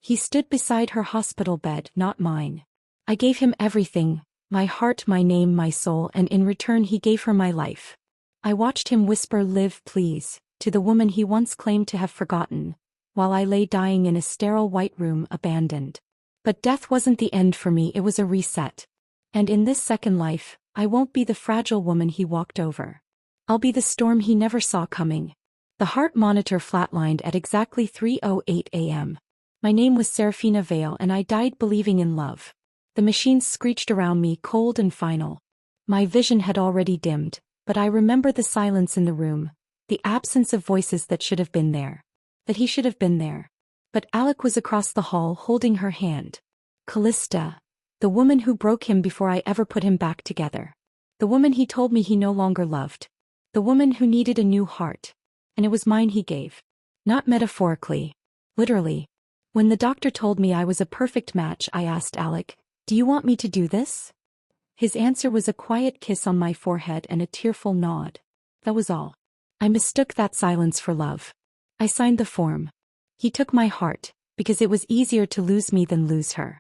He stood beside her hospital bed, not mine. I gave him everything, my heart, my name, my soul, and in return he gave her my life. I watched him whisper, "Live, please," to the woman he once claimed to have forgotten, while I lay dying in a sterile white room, abandoned. But death wasn't the end for me, it was a reset. And in this second life, I won't be the fragile woman he walked over. I'll be the storm he never saw coming. The heart monitor flatlined at exactly 3:08 a.m. My name was Serafina Vale and I died believing in love. The machines screeched around me, cold and final. My vision had already dimmed, but I remember the silence in the room, the absence of voices that should have been there. That he should have been there. But Alec was across the hall holding her hand. Callista. The woman who broke him before I ever put him back together. The woman he told me he no longer loved. The woman who needed a new heart. And it was mine he gave. Not metaphorically. Literally. When the doctor told me I was a perfect match, I asked Alec, "Do you want me to do this?" His answer was a quiet kiss on my forehead and a tearful nod. That was all. I mistook that silence for love. I signed the form. He took my heart, because it was easier to lose me than lose her.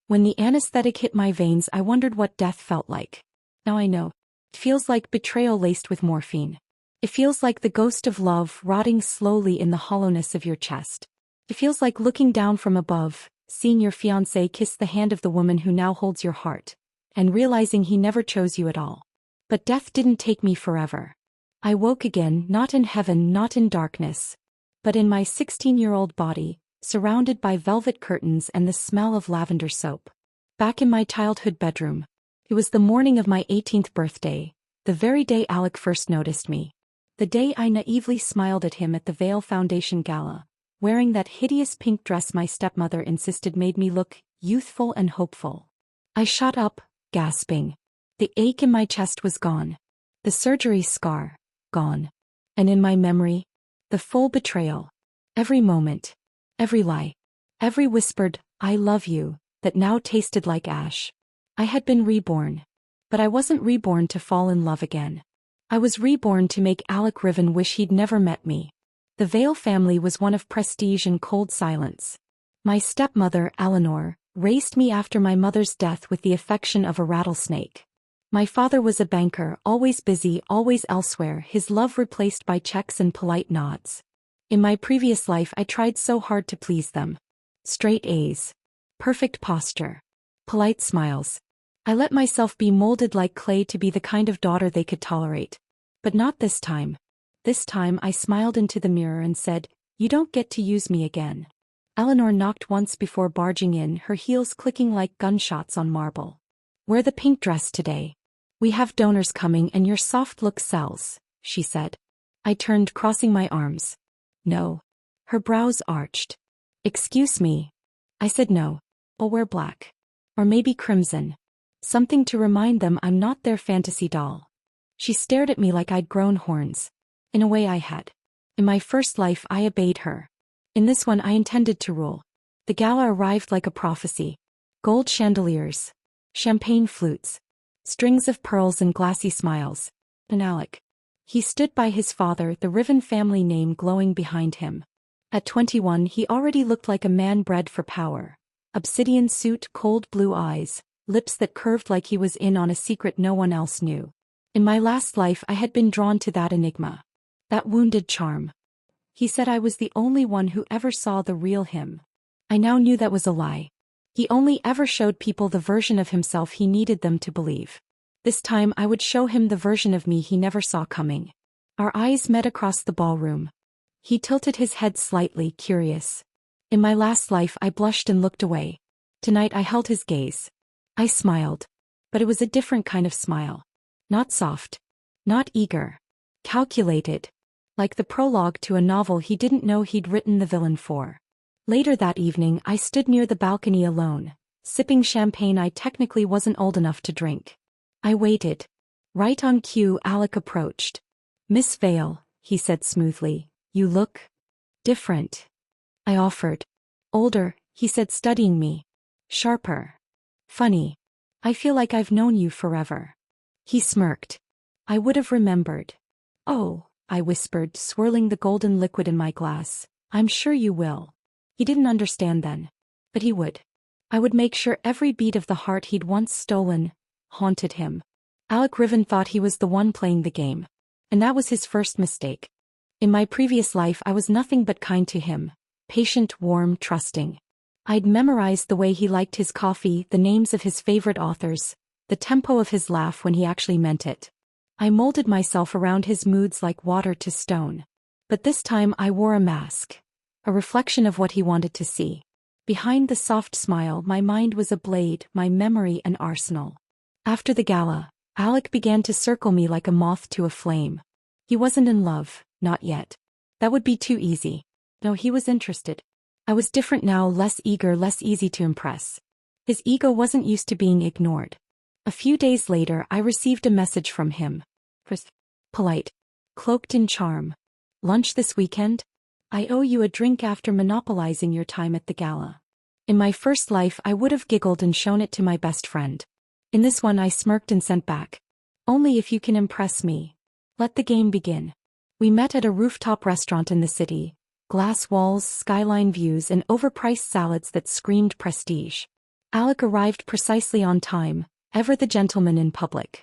When the anesthetic hit my veins, I wondered what death felt like. Now I know. It feels like betrayal laced with morphine. It feels like the ghost of love rotting slowly in the hollowness of your chest. It feels like looking down from above, seeing your fiancé kiss the hand of the woman who now holds your heart, and realizing he never chose you at all. But death didn't take me forever. I woke again, not in heaven, not in darkness, but in my 16-year-old body, surrounded by velvet curtains and the smell of lavender soap. Back in my childhood bedroom. It was the morning of my 18th birthday, the very day Alec first noticed me. The day I naively smiled at him at the Vale Foundation Gala, wearing that hideous pink dress my stepmother insisted made me look youthful and hopeful. I shot up, gasping. The ache in my chest was gone. The surgery scar, gone. And in my memory, the full betrayal. Every moment. Every lie. Every whispered, "I love you," that now tasted like ash. I had been reborn. But I wasn't reborn to fall in love again. I was reborn to make Alec Riven wish he'd never met me. The Vale family was one of prestige and cold silence. My stepmother, Eleanor, raised me after my mother's death with the affection of a rattlesnake. My father was a banker, always busy, always elsewhere, his love replaced by checks and polite nods. In my previous life I tried so hard to please them. Straight A's. Perfect posture. Polite smiles. I let myself be molded like clay to be the kind of daughter they could tolerate. But not this time. This time I smiled into the mirror and said, "You don't get to use me again." Eleanor knocked once before barging in, her heels clicking like gunshots on marble. "Wear the pink dress today. We have donors coming and your soft look sells," she said. I turned, crossing my arms. "No." Her brows arched. "Excuse me." I said no. "I'll wear black. Or maybe crimson. Something to remind them I'm not their fantasy doll." She stared at me like I'd grown horns. In a way I had. In my first life I obeyed her. In this one I intended to rule. The gala arrived like a prophecy. Gold chandeliers. Champagne flutes. Strings of pearls and glassy smiles. And Alec. He stood by his father, the Riven family name glowing behind him. At 21 he already looked like a man bred for power. Obsidian suit, cold blue eyes, lips that curved like he was in on a secret no one else knew. In my last life I had been drawn to that enigma. That wounded charm. He said I was the only one who ever saw the real him. I now knew that was a lie. He only ever showed people the version of himself he needed them to believe. This time I would show him the version of me he never saw coming. Our eyes met across the ballroom. He tilted his head slightly, curious. In my last life I blushed and looked away. Tonight I held his gaze. I smiled. But it was a different kind of smile. Not soft. Not eager. Calculated. Like the prologue to a novel he didn't know he'd written the villain for. Later that evening I stood near the balcony alone, sipping champagne I technically wasn't old enough to drink. I waited. Right on cue Alec approached. "Miss Vale," he said smoothly, "you look different." I offered. "Older," he said, studying me. "Sharper. Funny. I feel like I've known you forever." He smirked. "I would have remembered." "Oh," I whispered, swirling the golden liquid in my glass, "I'm sure you will." He didn't understand then. But he would. I would make sure every beat of the heart he'd once stolen haunted him. Alec Riven thought he was the one playing the game. And that was his first mistake. In my previous life I was nothing but kind to him. Patient, warm, trusting. I'd memorized the way he liked his coffee, the names of his favorite authors, the tempo of his laugh when he actually meant it. I molded myself around his moods like water to stone. But this time I wore a mask. A reflection of what he wanted to see. Behind the soft smile my mind was a blade, my memory an arsenal. After the gala, Alec began to circle me like a moth to a flame. He wasn't in love, not yet. That would be too easy. No, he was interested. I was different now, less eager, less easy to impress. His ego wasn't used to being ignored. A few days later I received a message from him. Polite. Cloaked in charm. Lunch this weekend? I owe you a drink after monopolizing your time at the gala. In my first life I would have giggled and shown it to my best friend. In this one I smirked and sent back. Only if you can impress me. Let the game begin. We met at a rooftop restaurant in the city. Glass walls, skyline views, and overpriced salads that screamed prestige. Alec arrived precisely on time, ever the gentleman in public.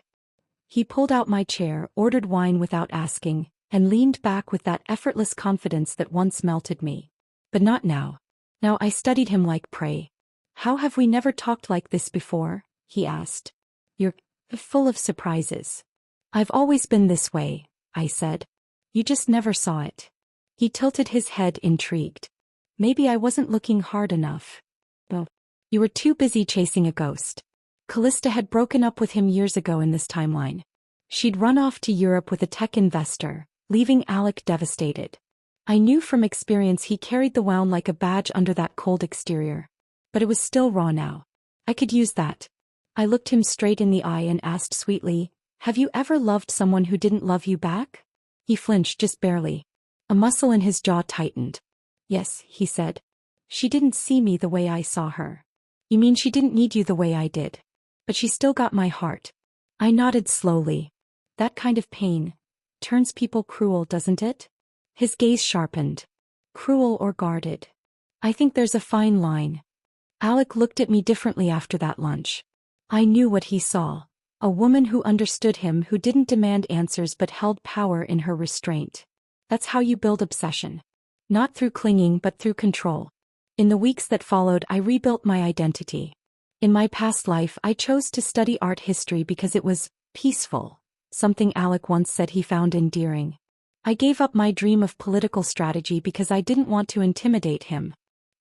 He pulled out my chair, ordered wine without asking, and leaned back with that effortless confidence that once melted me. But not now. Now I studied him like prey. How have we never talked like this before? He asked. You're full of surprises. I've always been this way, I said. You just never saw it. He tilted his head, intrigued. Maybe I wasn't looking hard enough. Oh, you were too busy chasing a ghost. Callista had broken up with him years ago in this timeline. She'd run off to Europe with a tech investor, leaving Alec devastated. I knew from experience he carried the wound like a badge under that cold exterior. But it was still raw now. I could use that. I looked him straight in the eye and asked sweetly, have you ever loved someone who didn't love you back? He flinched just barely. A muscle in his jaw tightened. Yes, he said. She didn't see me the way I saw her. You mean she didn't need you the way I did? But she still got my heart. I nodded slowly. That kind of pain turns people cruel, doesn't it? His gaze sharpened. Cruel or guarded? I think there's a fine line. Alec looked at me differently after that lunch. I knew what he saw. A woman who understood him, who didn't demand answers but held power in her restraint. That's how you build obsession. Not through clinging but through control. In the weeks that followed I rebuilt my identity. In my past life I chose to study art history because it was peaceful, something Alec once said he found endearing. I gave up my dream of political strategy because I didn't want to intimidate him.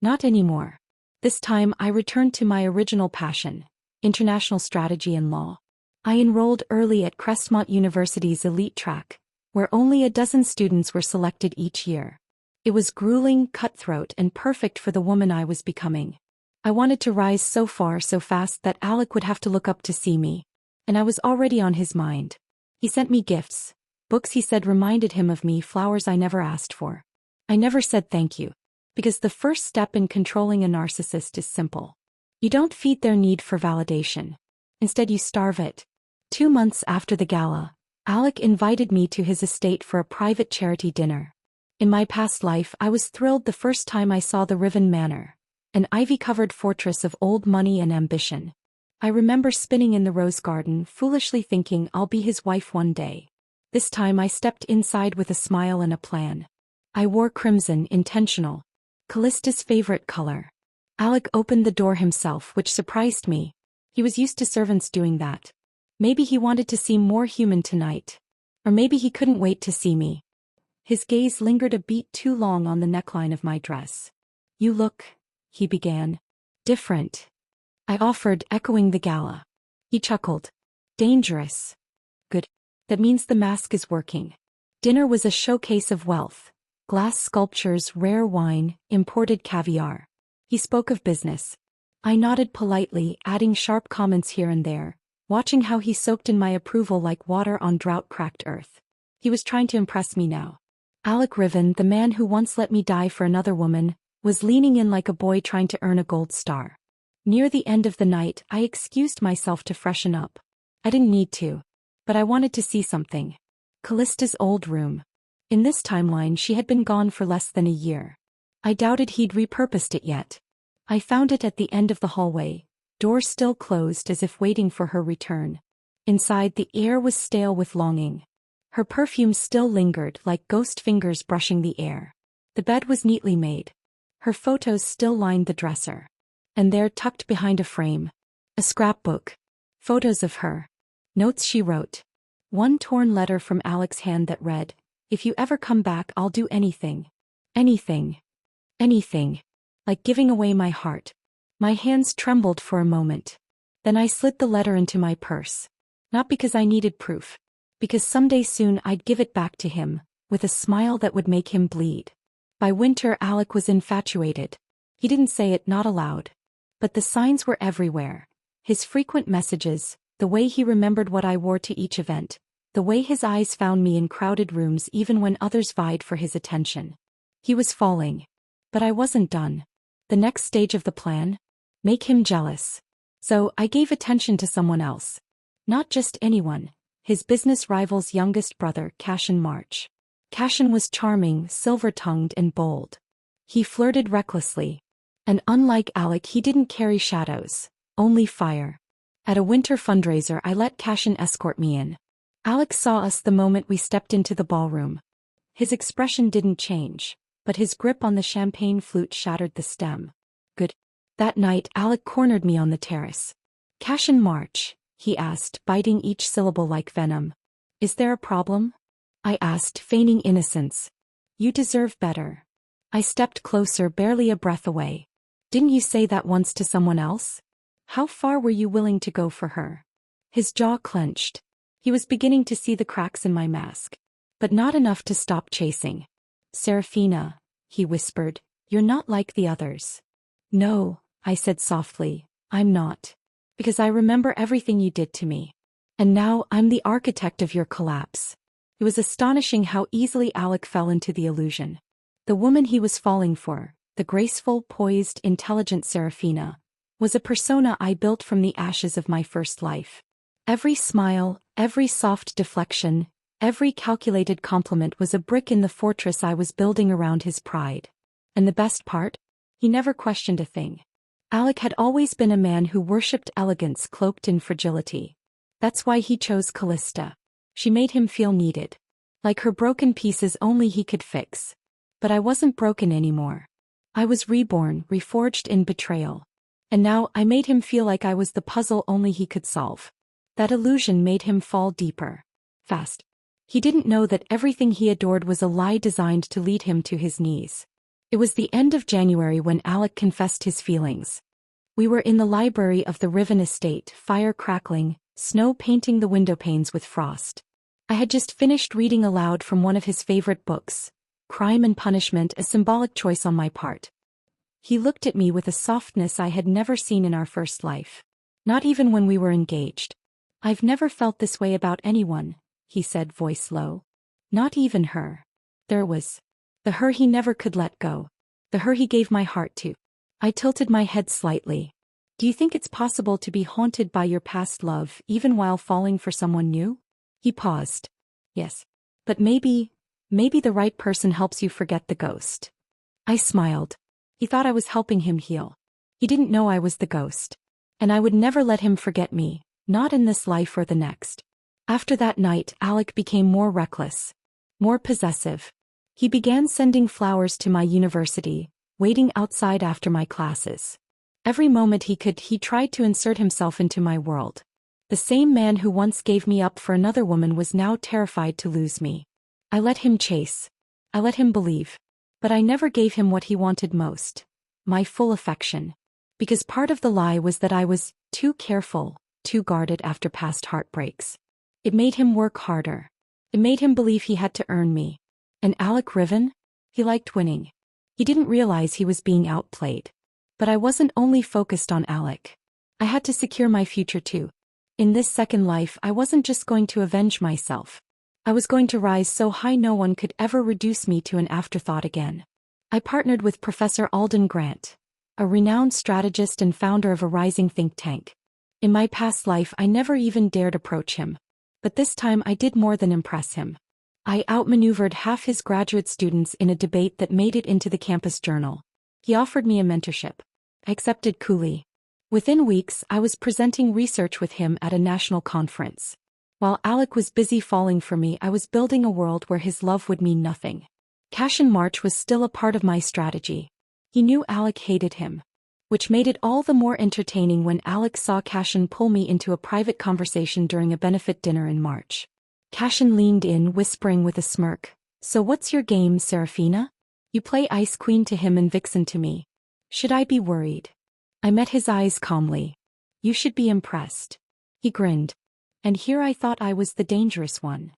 Not anymore. This time I returned to my original passion, international strategy and law. I enrolled early at Crestmont University's elite track, where only a dozen students were selected each year. It was grueling, cutthroat, and perfect for the woman I was becoming. I wanted to rise so far so fast that Alec would have to look up to see me. And I was already on his mind. He sent me gifts. Books he said reminded him of me, flowers I never asked for. I never said thank you. Because the first step in controlling a narcissist is simple. You don't feed their need for validation. Instead you starve it. 2 months after the gala, Alec invited me to his estate for a private charity dinner. In my past life I was thrilled the first time I saw the Riven Manor, an ivy-covered fortress of old money and ambition. I remember spinning in the rose garden, foolishly thinking I'll be his wife one day. This time I stepped inside with a smile and a plan. I wore crimson, intentional. Callista's favorite color. Alec opened the door himself, which surprised me. He was used to servants doing that. Maybe he wanted to seem more human tonight. Or maybe he couldn't wait to see me. His gaze lingered a beat too long on the neckline of my dress. You look, he began. Different. I offered, echoing the gala. He chuckled. Dangerous. Good. That means the mask is working. Dinner was a showcase of wealth. Glass sculptures, rare wine, imported caviar. He spoke of business. I nodded politely, adding sharp comments here and there, watching how he soaked in my approval like water on drought-cracked earth. He was trying to impress me now. Alec Riven, the man who once let me die for another woman, was leaning in like a boy trying to earn a gold star. Near the end of the night, I excused myself to freshen up. I didn't need to. But I wanted to see something. Callista's old room. In this timeline she had been gone for less than a year. I doubted he'd repurposed it yet. I found it at the end of the hallway, door still closed as if waiting for her return. Inside, the air was stale with longing. Her perfume still lingered like ghost fingers brushing the air. The bed was neatly made. Her photos still lined the dresser. And there, tucked behind a frame, a scrapbook. Photos of her. Notes she wrote. One torn letter from Alex's hand that read, "If you ever come back, I'll do anything. Anything. Anything." Like giving away my heart. My hands trembled for a moment. Then I slid the letter into my purse. Not because I needed proof. Because someday soon I'd give it back to him, with a smile that would make him bleed. By winter, Alec was infatuated. He didn't say it, not aloud. But the signs were everywhere. His frequent messages, the way he remembered what I wore to each event, the way his eyes found me in crowded rooms even when others vied for his attention. He was falling. But I wasn't done. The next stage of the plan? Make him jealous. So I gave attention to someone else. Not just anyone. His business rival's youngest brother, Cashin March. Cashin was charming, silver-tongued and bold. He flirted recklessly. And unlike Alec, he didn't carry shadows, only fire. At a winter fundraiser, I let Cashin escort me in. Alec saw us the moment we stepped into the ballroom. His expression didn't change, but his grip on the champagne flute shattered the stem. Good. That night, Alec cornered me on the terrace. "Cashin March," he asked, biting each syllable like venom. "Is there a problem?" I asked, feigning innocence. "You deserve better." I stepped closer, barely a breath away. "Didn't you say that once to someone else? How far were you willing to go for her?" His jaw clenched. He was beginning to see the cracks in my mask. But not enough to stop chasing. "Serafina," he whispered, "you're not like the others." "No," I said softly, "I'm not. Because I remember everything you did to me. And now I'm the architect of your collapse." It was astonishing how easily Alec fell into the illusion. The woman he was falling for, the graceful, poised, intelligent Serafina, was a persona I built from the ashes of my first life. Every smile, every soft deflection, every calculated compliment was a brick in the fortress I was building around his pride. And the best part? He never questioned a thing. Alec had always been a man who worshipped elegance cloaked in fragility. That's why he chose Callista. She made him feel needed. Like her broken pieces only he could fix. But I wasn't broken anymore. I was reborn, reforged in betrayal. And now I made him feel like I was the puzzle only he could solve. That illusion made him fall deeper. Fast. He didn't know that everything he adored was a lie designed to lead him to his knees. It was the end of January when Alec confessed his feelings. We were in the library of the Riven estate, fire crackling, snow painting the window panes with frost. I had just finished reading aloud from one of his favorite books, Crime and Punishment, a symbolic choice on my part. He looked at me with a softness I had never seen in our first life. Not even when we were engaged. "I've never felt this way about anyone," he said, voice low. "Not even her." There was. The her he never could let go. The her he gave my heart to. I tilted my head slightly. "Do you think it's possible to be haunted by your past love even while falling for someone new?" He paused. "Yes. But maybe the right person helps you forget the ghost." I smiled. He thought I was helping him heal. He didn't know I was the ghost. And I would never let him forget me, not in this life or the next. After that night, Alec became more reckless. More possessive. He began sending flowers to my university, waiting outside after my classes. Every moment he could, he tried to insert himself into my world. The same man who once gave me up for another woman was now terrified to lose me. I let him chase. I let him believe. But I never gave him what he wanted most. My full affection. Because part of the lie was that I was too careful, too guarded after past heartbreaks. It made him work harder. It made him believe he had to earn me. And Alec Riven? He liked winning. He didn't realize he was being outplayed. But I wasn't only focused on Alec. I had to secure my future too. In this second life, I wasn't just going to avenge myself. I was going to rise so high no one could ever reduce me to an afterthought again. I partnered with Professor Alden Grant, a renowned strategist and founder of a rising think tank. In my past life, I never even dared approach him. But this time I did more than impress him. I outmaneuvered half his graduate students in a debate that made it into the campus journal. He offered me a mentorship. I accepted coolly. Within weeks, I was presenting research with him at a national conference. While Alec was busy falling for me, I was building a world where his love would mean nothing. Cash and March was still a part of my strategy. He knew Alec hated him, which made it all the more entertaining when Alec saw Cashin pull me into a private conversation during a benefit dinner in March. Cashin leaned in, whispering with a smirk, "So what's your game, Serafina? You play Ice Queen to him and Vixen to me. Should I be worried?" I met his eyes calmly. "You should be impressed." He grinned. And here I thought I was the dangerous one.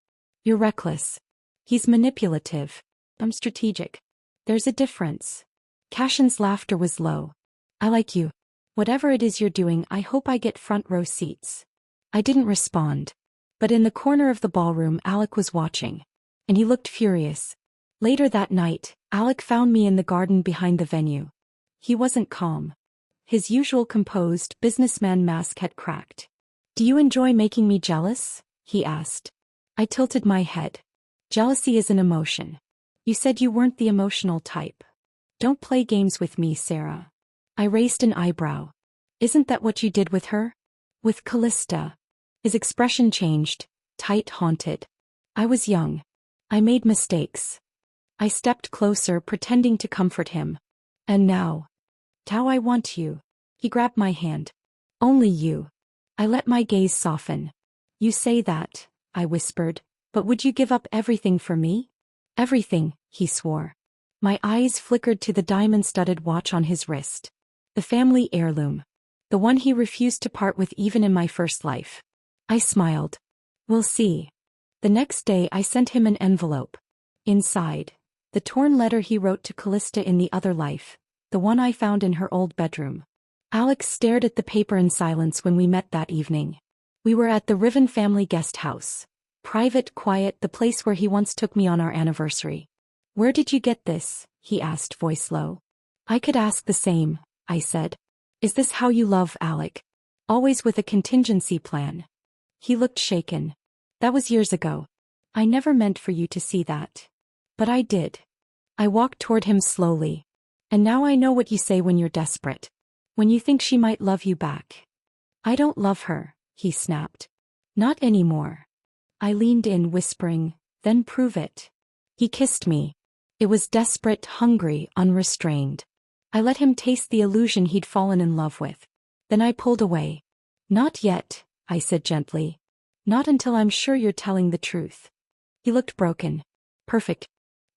"You're reckless. He's manipulative. I'm strategic. There's a difference." Cashin's laughter was low. "I like you. Whatever it is you're doing, I hope I get front row seats." I didn't respond. But in the corner of the ballroom, Alec was watching. And he looked furious. Later that night, Alec found me in the garden behind the venue. He wasn't calm. His usual composed businessman mask had cracked. "Do you enjoy making me jealous?" he asked. I tilted my head. "Jealousy is an emotion. You said you weren't the emotional type. Don't play games with me, Sarah." I raised an eyebrow. "Isn't that what you did with her?" "With Callista." His expression changed, tight, haunted. "I was young. I made mistakes." I stepped closer, pretending to comfort him. "And now? Now I want you." He grabbed my hand. "Only you." I let my gaze soften. "You say that," I whispered, "but would you give up everything for me?" "Everything," he swore. My eyes flickered to the diamond-studded watch on his wrist. The family heirloom. The one he refused to part with even in my first life. I smiled. "We'll see." The next day I sent him an envelope. Inside, the torn letter he wrote to Callista in the other life, the one I found in her old bedroom. Alex stared at the paper in silence when we met that evening. We were at the Riven family guest house. Private, quiet, the place where he once took me on our anniversary. "Where did you get this?" he asked, voice low. "I could ask the same," I said. "Is this how you love, Alec? Always with a contingency plan?" He looked shaken. "That was years ago. I never meant for you to see that. But I did." I walked toward him slowly. "And now I know what you say when you're desperate. When you think she might love you back." "I don't love her," he snapped. "Not anymore." I leaned in, whispering, "Then prove it." He kissed me. It was desperate, hungry, unrestrained. I let him taste the illusion he'd fallen in love with. Then I pulled away. "Not yet," I said gently. "Not until I'm sure you're telling the truth." He looked broken. "Perfect."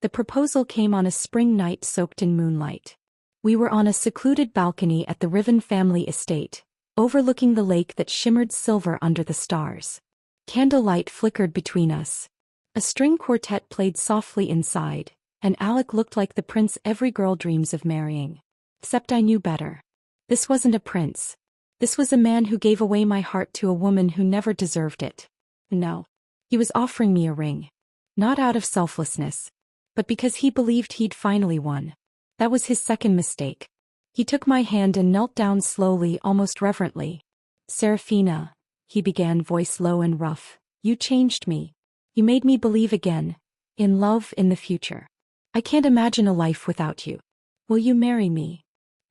The proposal came on a spring night soaked in moonlight. We were on a secluded balcony at the Riven family estate, overlooking the lake that shimmered silver under the stars. Candlelight flickered between us. A string quartet played softly inside, and Alec looked like the prince every girl dreams of marrying. Except I knew better. This wasn't a prince. This was a man who gave away my heart to a woman who never deserved it. No. He was offering me a ring. Not out of selflessness, but because he believed he'd finally won. That was his second mistake. He took my hand and knelt down slowly, almost reverently. "Serafina," he began, voice low and rough, "you changed me. You made me believe again. In love, in the future. I can't imagine a life without you. Will you marry me?"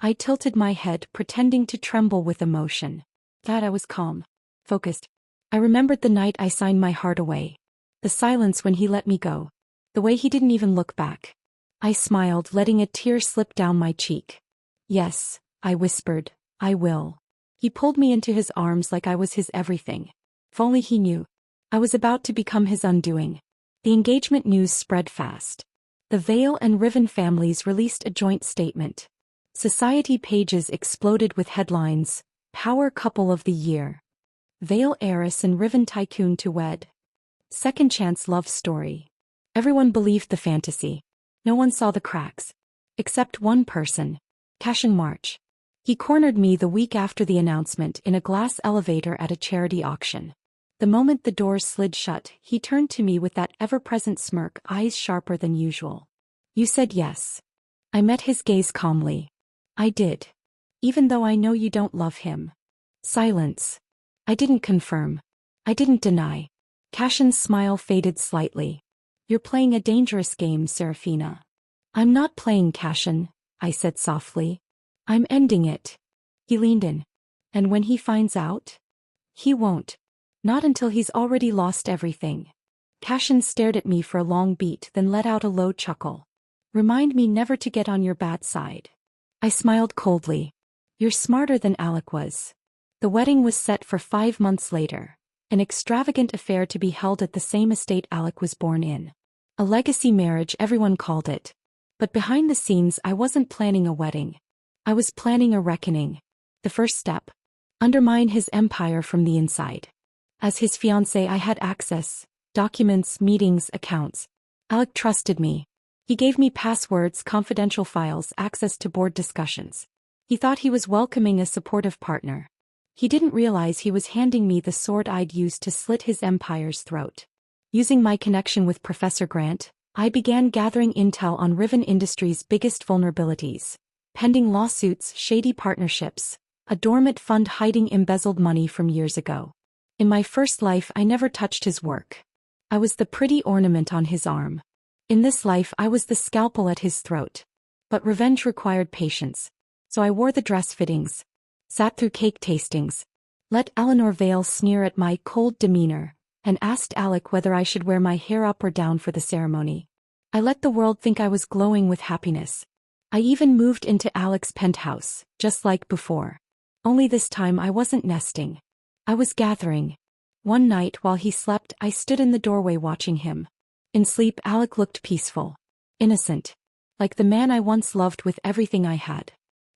I tilted my head, pretending to tremble with emotion. Glad I was calm. Focused. I remembered the night I signed my heart away. The silence when he let me go. The way he didn't even look back. I smiled, letting a tear slip down my cheek. "Yes," I whispered, "I will." He pulled me into his arms like I was his everything. If only he knew. I was about to become his undoing. The engagement news spread fast. The Vale and Riven families released a joint statement. Society pages exploded with headlines, "Power Couple of the Year." "Vale Heiress and Riven Tycoon to Wed." "Second Chance Love Story." Everyone believed the fantasy. No one saw the cracks. Except one person. Cashin March. He cornered me the week after the announcement in a glass elevator at a charity auction. The moment the doors slid shut, he turned to me with that ever-present smirk, eyes sharper than usual. "You said yes." I met his gaze calmly. "I did. Even though I know you don't love him." Silence. I didn't confirm. I didn't deny. Cashin's smile faded slightly. "You're playing a dangerous game, Serafina." "I'm not playing, Cashin," I said softly. I'm ending it. He leaned in. And when he finds out? He won't. Not until he's already lost everything. Cashin stared at me for a long beat, then let out a low chuckle. Remind me never to get on your bad side. I smiled coldly. You're smarter than Alec was. The wedding was set for 5 months later, an extravagant affair to be held at the same estate Alec was born in. A legacy marriage, everyone called it. But behind the scenes, I wasn't planning a wedding. I was planning a reckoning. The first step: undermine his empire from the inside. As his fiancée, I had access: documents, meetings, accounts. Alec trusted me. He gave me passwords, confidential files, access to board discussions. He thought he was welcoming a supportive partner. He didn't realize he was handing me the sword I'd use to slit his empire's throat. Using my connection with Professor Grant, I began gathering intel on Riven Industries' biggest vulnerabilities: pending lawsuits, shady partnerships, a dormant fund hiding embezzled money from years ago. In my first life, I never touched his work. I was the pretty ornament on his arm. In this life, I was the scalpel at his throat. But revenge required patience. So I wore the dress fittings, sat through cake tastings, let Eleanor Vale sneer at my cold demeanor, and asked Alec whether I should wear my hair up or down for the ceremony. I let the world think I was glowing with happiness. I even moved into Alec's penthouse, just like before. Only this time I wasn't nesting. I was gathering. One night while he slept, I stood in the doorway watching him. In sleep, Alec looked peaceful, innocent, like the man I once loved with everything I had.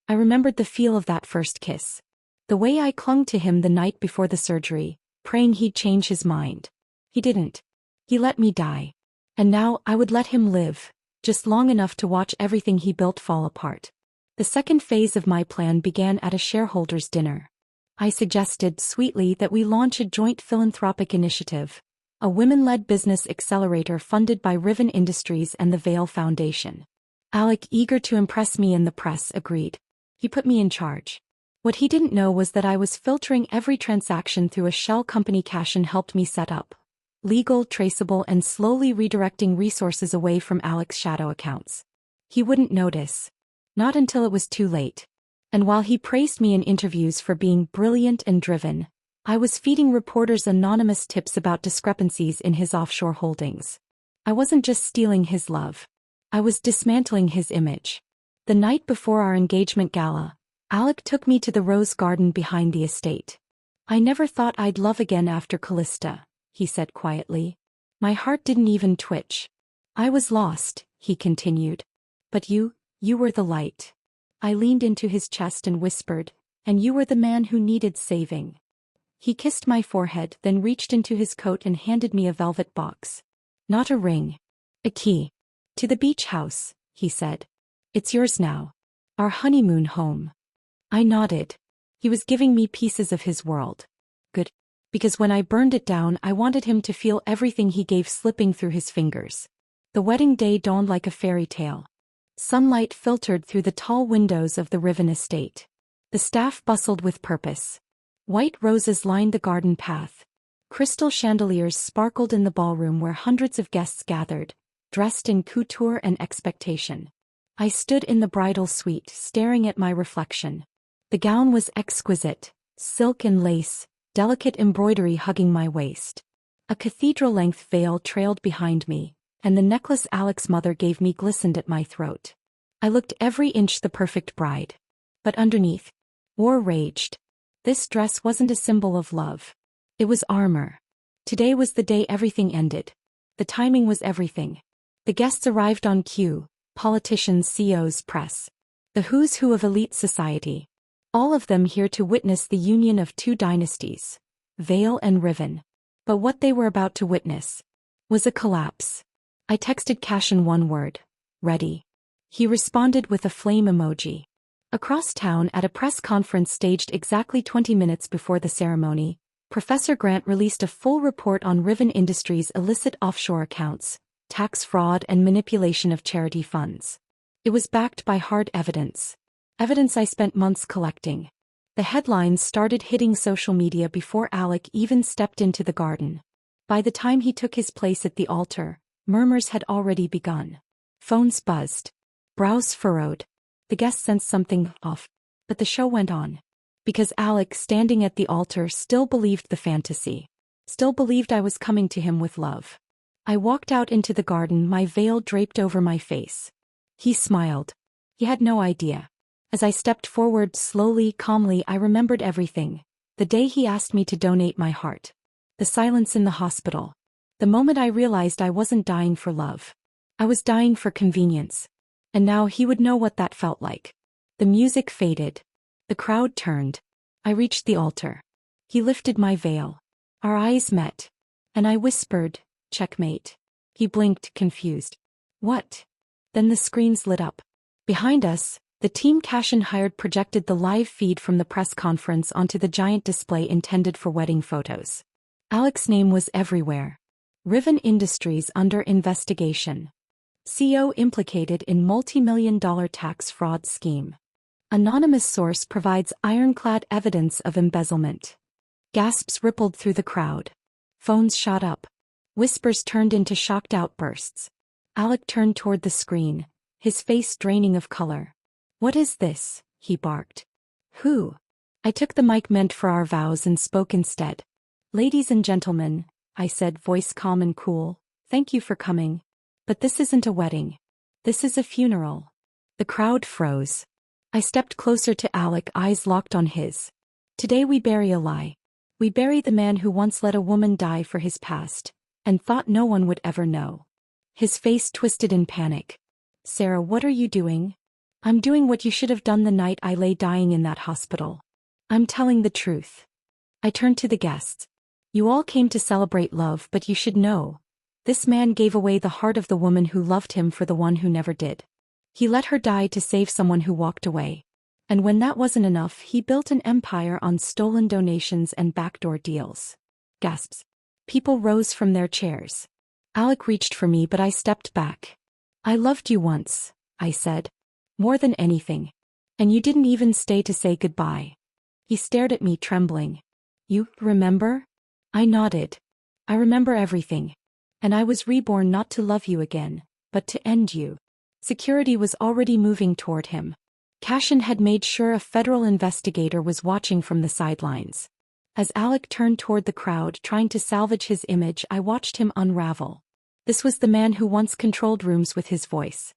I remembered the feel of that first kiss. The way I clung to him the night before the surgery, praying he'd change his mind. He didn't. He let me die. And now I would let him live, just long enough to watch everything he built fall apart. The second phase of my plan began at a shareholders' dinner. I suggested sweetly that we launch a joint philanthropic initiative, a women-led business accelerator funded by Riven Industries and the Vale Foundation. Alec, eager to impress me in the press, agreed. He put me in charge. What he didn't know was that I was filtering every transaction through a shell company Cashin helped me set up. Legal, traceable, and slowly redirecting resources away from Alec's shadow accounts. He wouldn't notice. Not until it was too late. And while he praised me in interviews for being brilliant and driven, I was feeding reporters anonymous tips about discrepancies in his offshore holdings. I wasn't just stealing his love. I was dismantling his image. The night before our engagement gala, Alec took me to the rose garden behind the estate. I never thought I'd love again after Callista, he said quietly. My heart didn't even twitch. I was lost, he continued. But you were the light. I leaned into his chest and whispered, and you were the man who needed saving. He kissed my forehead, then reached into his coat and handed me a velvet box. Not a ring. A key. To the beach house, he said. It's yours now. Our honeymoon home. I nodded. He was giving me pieces of his world. Good. Because when I burned it down, I wanted him to feel everything he gave slipping through his fingers. The wedding day dawned like a fairy tale. Sunlight filtered through the tall windows of the Riven estate. The staff bustled with purpose. White roses lined the garden path. Crystal chandeliers sparkled in the ballroom where hundreds of guests gathered, dressed in couture and expectation. I stood in the bridal suite, staring at my reflection. The gown was exquisite, silk and lace, delicate embroidery hugging my waist. A cathedral-length veil trailed behind me, and the necklace Alec's mother gave me glistened at my throat. I looked every inch the perfect bride. But underneath, war raged. This dress wasn't a symbol of love. It was armor. Today was the day everything ended. The timing was everything. The guests arrived on cue. Politicians, CEOs, press. The who's who of elite society. All of them here to witness the union of two dynasties, Vale and Riven. But what they were about to witness was a collapse. I texted Cashin one word: ready. He responded with a flame emoji. Across town at a press conference staged exactly 20 minutes before the ceremony, Professor Grant released a full report on Riven Industries' illicit offshore accounts, tax fraud and manipulation of charity funds. It was backed by hard evidence. Evidence I spent months collecting. The headlines started hitting social media before Alec even stepped into the garden. By the time he took his place at the altar, murmurs had already begun. Phones buzzed. Brows furrowed. The guests sensed something off. But the show went on. Because Alec, standing at the altar, still believed the fantasy. Still believed I was coming to him with love. I walked out into the garden, my veil draped over my face. He smiled. He had no idea. As I stepped forward slowly, calmly, I remembered everything. The day he asked me to donate my heart. The silence in the hospital. The moment I realized I wasn't dying for love. I was dying for convenience. And now he would know what that felt like. The music faded. The crowd turned. I reached the altar. He lifted my veil. Our eyes met. And I whispered, "Checkmate." He blinked, confused. "What?" Then the screens lit up. Behind us, the team Cashin hired projected the live feed from the press conference onto the giant display intended for wedding photos. Alec's name was everywhere. Riven Industries under investigation. CEO implicated in multi-million-dollar tax fraud scheme. Anonymous source provides ironclad evidence of embezzlement. Gasps rippled through the crowd. Phones shot up. Whispers turned into shocked outbursts. Alec turned toward the screen, his face draining of color. "What is this?" he barked. "Who?" I took the mic meant for our vows and spoke instead. "Ladies and gentlemen," I said, voice calm and cool, "thank you for coming. But this isn't a wedding. This is a funeral." The crowd froze. I stepped closer to Alec, eyes locked on his. "Today we bury a lie. We bury the man who once let a woman die for his past, and thought no one would ever know." His face twisted in panic. "Sarah, what are you doing?" "I'm doing what you should have done the night I lay dying in that hospital. I'm telling the truth." I turned to the guests. "You all came to celebrate love, but you should know. This man gave away the heart of the woman who loved him for the one who never did. He let her die to save someone who walked away. And when that wasn't enough, he built an empire on stolen donations and backdoor deals." Gasps. People rose from their chairs. Alec reached for me, but I stepped back. "I loved you once," I said. "More than anything. And you didn't even stay to say goodbye." He stared at me, trembling. "You remember?" I nodded. "I remember everything. And I was reborn not to love you again, but to end you." Security was already moving toward him. Cashin had made sure a federal investigator was watching from the sidelines. As Alec turned toward the crowd, trying to salvage his image, I watched him unravel. This was the man who once controlled rooms with his voice.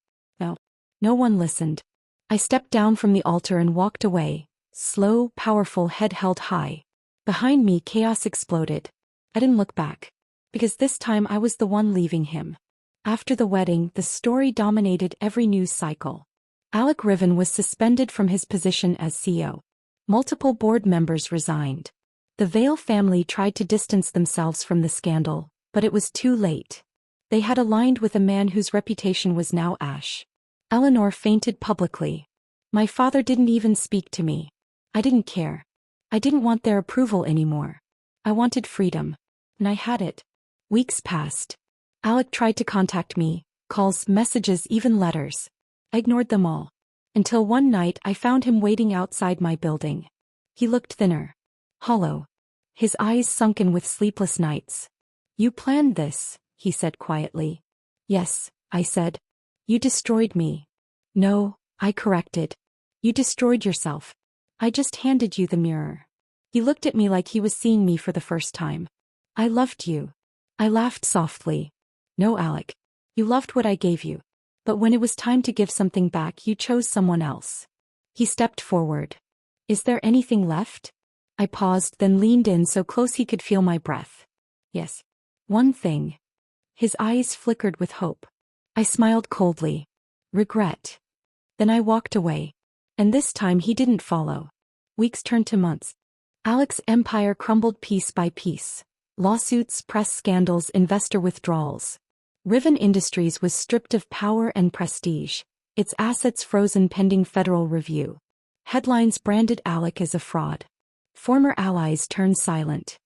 No one listened. I stepped down from the altar and walked away, slow, powerful, head held high. Behind me, chaos exploded. I didn't look back. Because this time I was the one leaving him. After the wedding, the story dominated every news cycle. Alec Riven was suspended from his position as CEO. Multiple board members resigned. The Vale family tried to distance themselves from the scandal, but it was too late. They had aligned with a man whose reputation was now ash. Eleanor fainted publicly. My father didn't even speak to me. I didn't care. I didn't want their approval anymore. I wanted freedom. And I had it. Weeks passed. Alec tried to contact me, calls, messages, even letters. I ignored them all. Until one night I found him waiting outside my building. He looked thinner. Hollow. His eyes sunken with sleepless nights. "You planned this," he said quietly. "Yes," I said. "You destroyed me." "No," I corrected. "You destroyed yourself. I just handed you the mirror." He looked at me like he was seeing me for the first time. "I loved you." I laughed softly. "No, Alec. You loved what I gave you. But when it was time to give something back, you chose someone else." He stepped forward. "Is there anything left?" I paused, then leaned in so close he could feel my breath. "Yes. One thing." His eyes flickered with hope. I smiled coldly. "Regret." Then I walked away. And this time he didn't follow. Weeks turned to months. Alec's empire crumbled piece by piece. Lawsuits, press scandals, investor withdrawals. Riven Industries was stripped of power and prestige, its assets frozen pending federal review. Headlines branded Alec as a fraud. Former allies turned silent.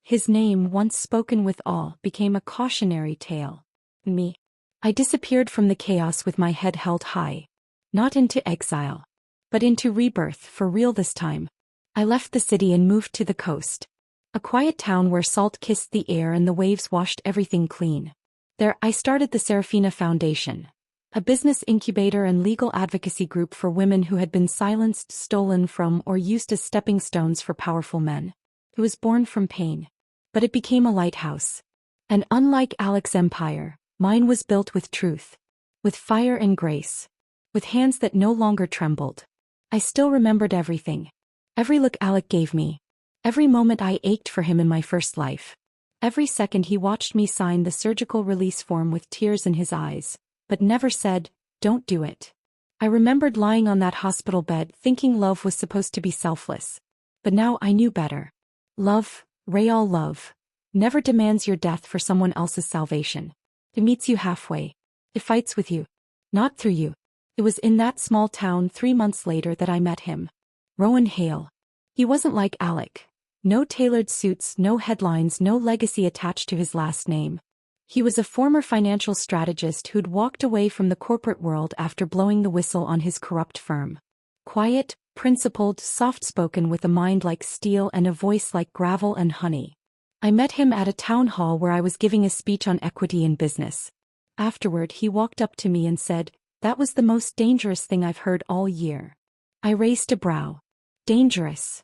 His name, once spoken with awe, became a cautionary tale. Me. I disappeared from the chaos with my head held high. Not into exile, but into rebirth, for real this time. I left the city and moved to the coast. A quiet town where salt kissed the air and the waves washed everything clean. There, I started the Serafina Foundation, a business incubator and legal advocacy group for women who had been silenced, stolen from, or used as stepping stones for powerful men. It was born from pain. But it became a lighthouse. And unlike Alec's empire, mine was built with truth. With fire and grace. With hands that no longer trembled. I still remembered everything. Every look Alec gave me. Every moment I ached for him in my first life. Every second he watched me sign the surgical release form with tears in his eyes, but never said, "Don't do it." I remembered lying on that hospital bed thinking love was supposed to be selfless. But now I knew better. Love, real love, never demands your death for someone else's salvation. It meets you halfway. It fights with you. Not through you. It was in that small town 3 months later that I met him. Rowan Hale. He wasn't like Alec. No tailored suits, no headlines, no legacy attached to his last name. He was a former financial strategist who'd walked away from the corporate world after blowing the whistle on his corrupt firm. Quiet, principled, soft-spoken with a mind like steel and a voice like gravel and honey. I met him at a town hall where I was giving a speech on equity in business. Afterward, he walked up to me and said, "That was the most dangerous thing I've heard all year." I raised a brow. Dangerous.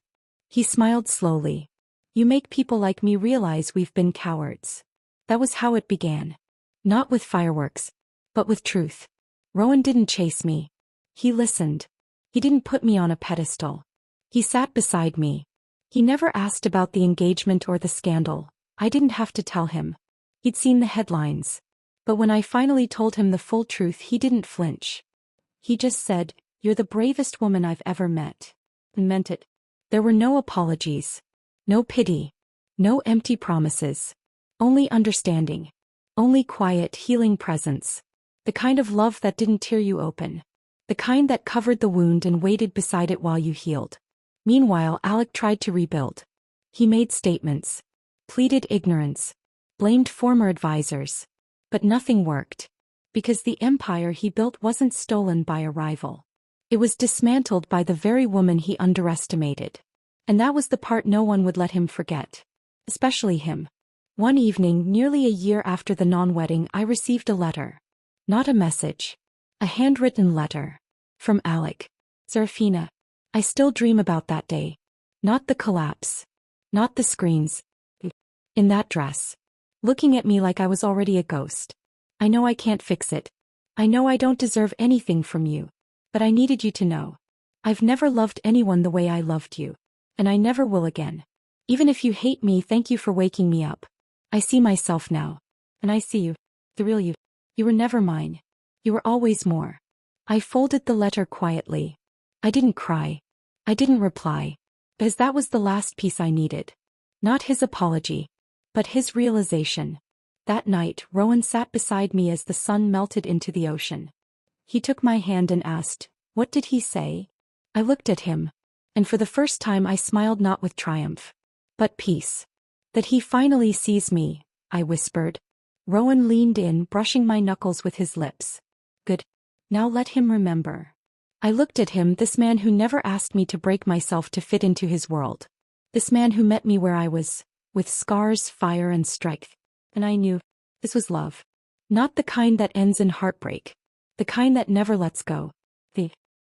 He smiled slowly. "You make people like me realize we've been cowards." That was how it began. Not with fireworks, but with truth. Rowan didn't chase me. He listened. He didn't put me on a pedestal. He sat beside me. He never asked about the engagement or the scandal. I didn't have to tell him. He'd seen the headlines. But when I finally told him the full truth, he didn't flinch. He just said, "You're the bravest woman I've ever met." And meant it. There were no apologies. No pity. No empty promises. Only understanding. Only quiet, healing presence. The kind of love that didn't tear you open. The kind that covered the wound and waited beside it while you healed. Meanwhile, Alec tried to rebuild. He made statements. Pleaded ignorance. Blamed former advisors. But nothing worked. Because the empire he built wasn't stolen by a rival. It was dismantled by the very woman he underestimated. And that was the part no one would let him forget. Especially him. One evening, nearly a year after the non-wedding, I received a letter. Not a message. A handwritten letter. From Alec. Serafina. I still dream about that day. Not the collapse. Not the screens. In that dress. Looking at me like I was already a ghost. "I know I can't fix it. I know I don't deserve anything from you. But I needed you to know. I've never loved anyone the way I loved you. And I never will again. Even if you hate me, thank you for waking me up. I see myself now. And I see you. The real you. You were never mine. You were always more." I folded the letter quietly. I didn't cry. I didn't reply. Because that was the last piece I needed. Not his apology. But his realization. That night, Rowan sat beside me as the sun melted into the ocean. He took my hand and asked, "What did he say?" I looked at him. And for the first time I smiled, not with triumph. But peace. "That he finally sees me," I whispered. Rowan leaned in, brushing my knuckles with his lips. "Good. Now let him remember." I looked at him, this man who never asked me to break myself to fit into his world. This man who met me where I was, with scars, fire, and strength. And I knew, this was love. Not the kind that ends in heartbreak. The kind that never lets go.